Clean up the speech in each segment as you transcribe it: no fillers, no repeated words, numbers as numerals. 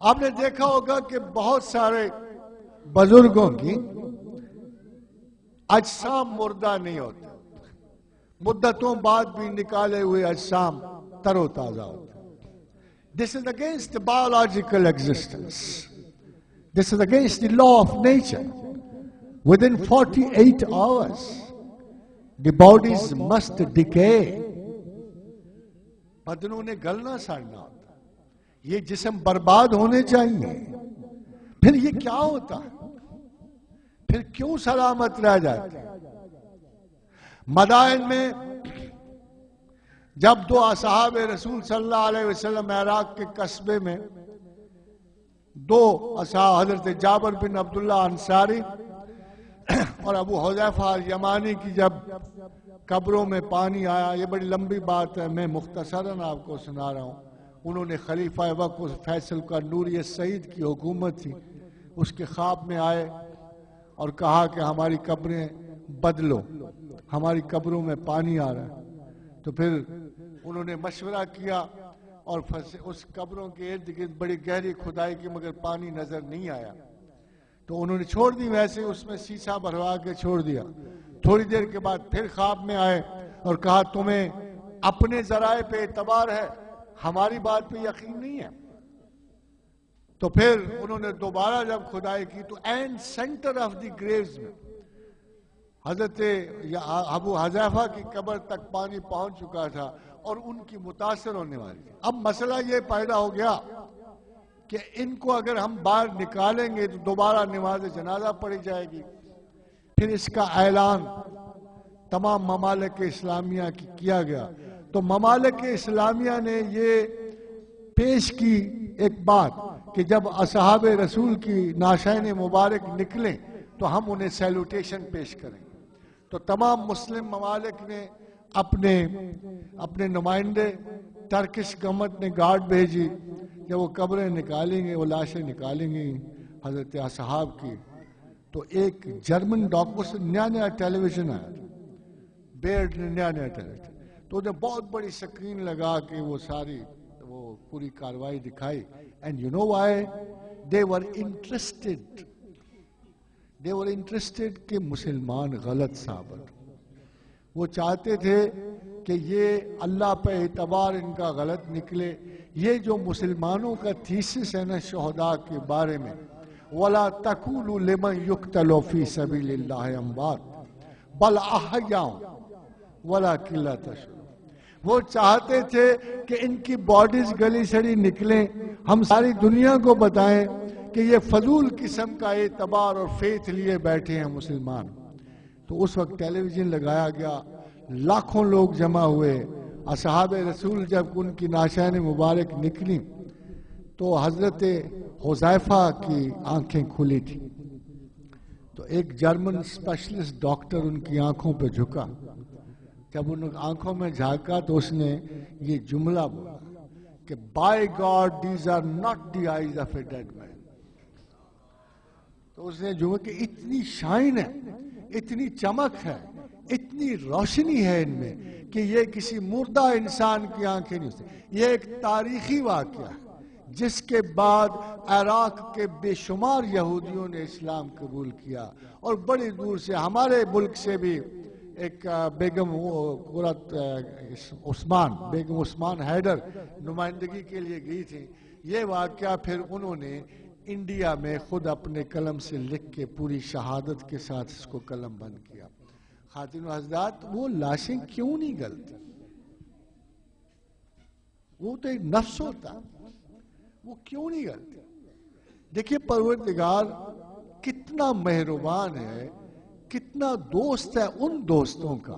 آپ نے دیکھا ہوگا کہ بہت سارے بزرگوں کی اجسام مردہ نہیں ہوتے، مدتوں بعد بھی نکالے ہوئے اجسام تر و تازہ ہوتے. This is against the biological existence. This is against the law of nature. Within 48 hours, the bodies must decay. بدنوں نے گلنا سڑنا ہوتا، یہ جسم برباد ہونے چاہیے. پھر یہ کیا ہوتا ہے؟ پھر کیوں سلامت رہ جاتے؟ مدائن میں جب دو اصحاب رسول صلی اللہ علیہ وسلم عراق کے قصبے میں دو اصحاب حضرت جابر بن عبداللہ انصاری اور ابو حذیفہ یمانی کی جب قبروں میں پانی آیا، یہ بڑی لمبی بات ہے، میں مختصراً آپ کو سنا رہا ہوں. انہوں نے خلیفہ وقت فیصل کا نوری سعید کی حکومت تھی، اس کے خواب میں آئے اور کہا کہ ہماری قبریں بدلو، ہماری قبروں میں پانی آ رہا ہے. تو پھر انہوں نے مشورہ کیا اور اس قبروں کے ارد گرد بڑی گہری کھدائی کی، مگر پانی نظر نہیں آیا. تو انہوں نے چھوڑ دی ویسے، اس میں سیسا بھروا کے چھوڑ دیا. تھوڑی دیر کے بعد پھر خواب میں آئے اور کہا تمہیں اپنے ذرائع پہ اعتبار ہے، ہماری بات پہ یقین نہیں ہے. تو پھر انہوں نے دوبارہ جب کھدائی کی تو and centre of the graves میں حضرت ابو حذیفہ کی قبر تک پانی پہنچ چکا تھا اور ان کی متاثر ہونے والی تھی. اب مسئلہ یہ پیدا ہو گیا کہ ان کو اگر ہم باہر نکالیں گے تو دوبارہ نماز جنازہ پڑھی جائے گی. پھر اس کا اعلان تمام ممالک اسلامیہ کی کیا گیا. تو ممالک اسلامیہ نے یہ پیش کی ایک بات کہ جب اصحاب رسول کی ناشین مبارک نکلیں تو ہم انہیں سیلوٹیشن پیش کریں. تو تمام مسلم ممالک نے اپنے نمائندے، ٹرکش گورنمنٹ نے گارڈ بھیجی کہ وہ قبریں نکالیں گے، وہ لاشیں نکالیں گے حضرت اصحاب کی. تو ایک جرمن ڈاکٹر سے نیا ٹیلی ویژن آیا تھا، بیرڈ نے نیا ٹیلی ویژن، تو انہیں بہت بڑی سکرین لگا کے وہ پوری کاروائی دکھائی. And you know why they were interested کہ مسلمان غلط ثابت. وہ چاہتے تھے کہ یہ اللہ پہ اعتبار ان کا غلط نکلے. یہ جو مسلمانوں کا تھیسس ہے نا شہداء کے بارے میں، وَلَا تَقُولُوا لِمَنْ يُقْتَلُ فِي سَبِيلِ اللَّهِ أَمْوَاتٌ بَلْ أَحْيَاءٌ وَلَكِنْ لَا تَشْعُرُونَ. وہ چاہتے تھے کہ ان کی باڈیز گلی سڑی نکلیں، ہم ساری دنیا کو بتائیں کہ یہ فضول قسم کا اعتبار اور فیتھ لیے بیٹھے ہیں مسلمان. تو اس وقت ٹیلی ویژن لگایا گیا، لاکھوں لوگ جمع ہوئے. اصحاب رسول جب ان کی ناشین مبارک نکلی تو حضرت حذیفہ کی آنکھیں کھلی تھی. تو ایک جرمن اسپیشلسٹ ڈاکٹر ان کی آنکھوں پہ جھکا. جب ان آنکھوں میں جھانکا تو اس نے یہ جملہ بولا کہ by God these are not the eyes of a dead man. تو اس نے جو کہ اتنی شائن ہے، اتنی چمک ہے، اتنی روشنی ہے ان میں کہ یہ کسی مردہ انسان کی آنکھیں نہیں ہوتی. یہ ایک تاریخی واقعہ ہے جس کے بعد عراق کے بے شمار یہودیوں نے اسلام قبول کیا اور بڑی دور سے ہمارے ملک سے بھی ایک بیگم عثمان حیدر نمائندگی کے لیے گئی تھی. یہ واقعہ پھر انہوں نے انڈیا میں خود اپنے قلم سے لکھ کے پوری شہادت کے ساتھ اس کو قلم بند کیا. خواتین و حضرات، وہ لاشیں کیوں نہیں گلتی؟ وہ تو ایک نفس ہوتا، وہ کیوں نہیں گلتی؟ دیکھیے پروردگار کتنا مہربان ہے، کتنا دوست ہے ان دوستوں کا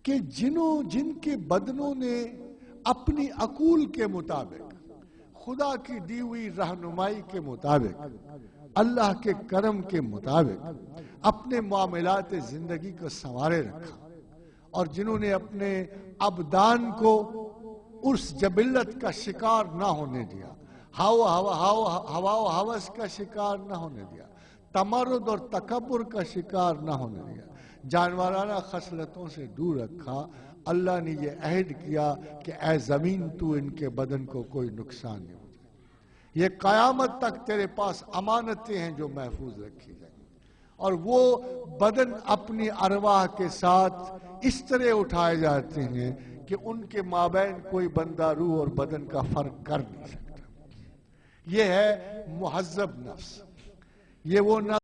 کہ جن کے بدنوں نے اپنی عقول کے مطابق، خدا کی دی ہوئی رہنمائی کے مطابق، اللہ کے کرم کے مطابق اپنے معاملات زندگی کو سنوارے رکھا، اور جنہوں نے اپنے ابدان کو اس جبلت کا شکار نہ ہونے دیا، ہوا و ہوس کا شکار نہ ہونے دیا، تمرد اور تکبر کا شکار نہ ہونے دیا، جانورانہ خصلتوں سے دور رکھا. اللہ نے یہ عہد کیا کہ اے زمین تو ان کے بدن کو کوئی نقصان نہیں ہوتا. یہ قیامت تک تیرے پاس امانتیں ہیں جو محفوظ رکھی جائیں، اور وہ بدن اپنی ارواح کے ساتھ اس طرح اٹھائے جاتے ہیں کہ ان کے مابین کوئی بندہ روح اور بدن کا فرق کر نہیں سکتا۔ یہ ہے مہذب نفس، یہ وہ نفس